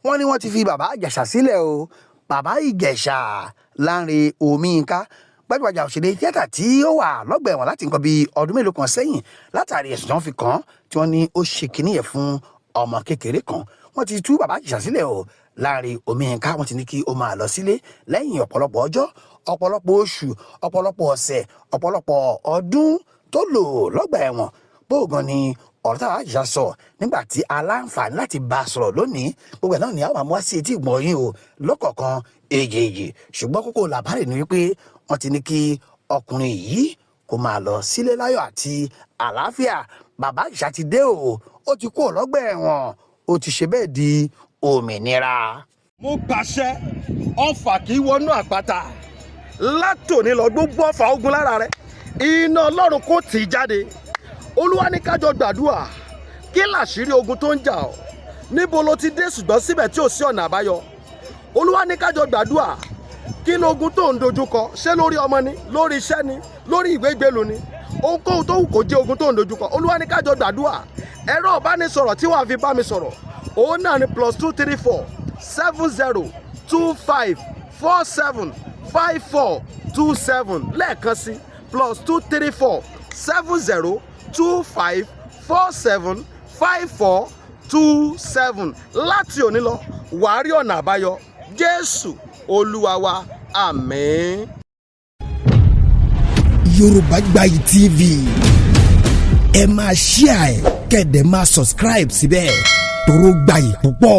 wọ́n ní wọ́n ti fi bàbá Ìjẹ̀ṣà sílẹ̀ o. Bàbá Ìjẹ̀ṣà Lánre Omiyinka, gbajúgbajà òṣèré tíátà tí ó wà lọ́gbà ẹ̀wọ̀n láti nǹkan bíi ọdún mélòó kan sẹ́yìn látàrí ẹ̀sùn tí wọ́n fi kàn án tí wọ́n ní ó ṣe kínní yẹn fún ọmọ kékeré kan. Wọ́n ti tú bàbá Ìjẹ̀ṣà sílẹ̀ o. Lánre Omiyinka wọ́n ti ní kí ó máa lọ sílé lẹ́yìn ọ̀pọ̀lọpọ̀ ọjọ́, ọ̀pọ̀lọpọ̀ oṣù, ọ̀pọ̀lọpọ̀ ọ̀sẹ̀, ọ̀pọ̀lọpọ̀ ọdún tó lò lọ́gbà ẹ̀wọ̀n. Bóògan ni ọ̀rọ̀ táwa Ìjẹ̀ṣà sọ nígbà tí aláǹfààní láti bá a sọ̀rọ̀ lónìí, gbogbo ẹ̀ náà ni àwọn àmọ́ sí etí ìgbọ̀n yín o lọ́kọ̀ọ̀kan èjèèjì. Ṣùgbọ́n kókó làbárè ni wípé wọ́n ti ní kí ọkùnrin yìí kó máa lọ sílé láyọ̀ àti àlàáfíà. Bàbá Ìjẹ̀ṣà ti dé o, ó ti kúrò lọ́gbà ẹ̀wọ̀n, ó ti ṣe bẹ́ẹ̀ di òmìnira. Mo pàṣẹ ọfà kì í wọnú àpáta látòní lọ, gbogbo ọfà ogun lára rẹ iná Ọlọ́run kò tì í jáde. Olúwa ní ká jọ gbàdúrà, kí làṣírí ogun tó ń jà ọ́? Níbo ló ti dé ṣùgbọ́n síbẹ̀ tí ò sí ọ̀nà àbáyọ? Olúwa ní ká jọ gbàdúrà, kí lógun tó ń dojúkọ? Ṣé lórí ọmọ ni, lórí iṣẹ́ ni, lórí ìwé ìgbélú ni? Ohunkóhun tó wù kó jẹ́ ogun tó ń dojúkọ, Olúwa ní ká jọ gbàdúrà. Ẹ̀rọ ìbánisọ̀rọ̀ tí wàá fi bá mi sọ̀rọ̀ òun náà ni +234 70 25 47 5427 lẹ́ẹ̀kan sí +234 70 25 47 5427. Láti òní lọ wàá rí ọ̀nà àbáyọ. Jésù Olúwa wa, àmín. Yorùbá Gbayì TV, ẹ máa share ẹ̀ kẹ́dẹ̀ máa subscribe síbẹ̀ toró gbayì púpọ̀.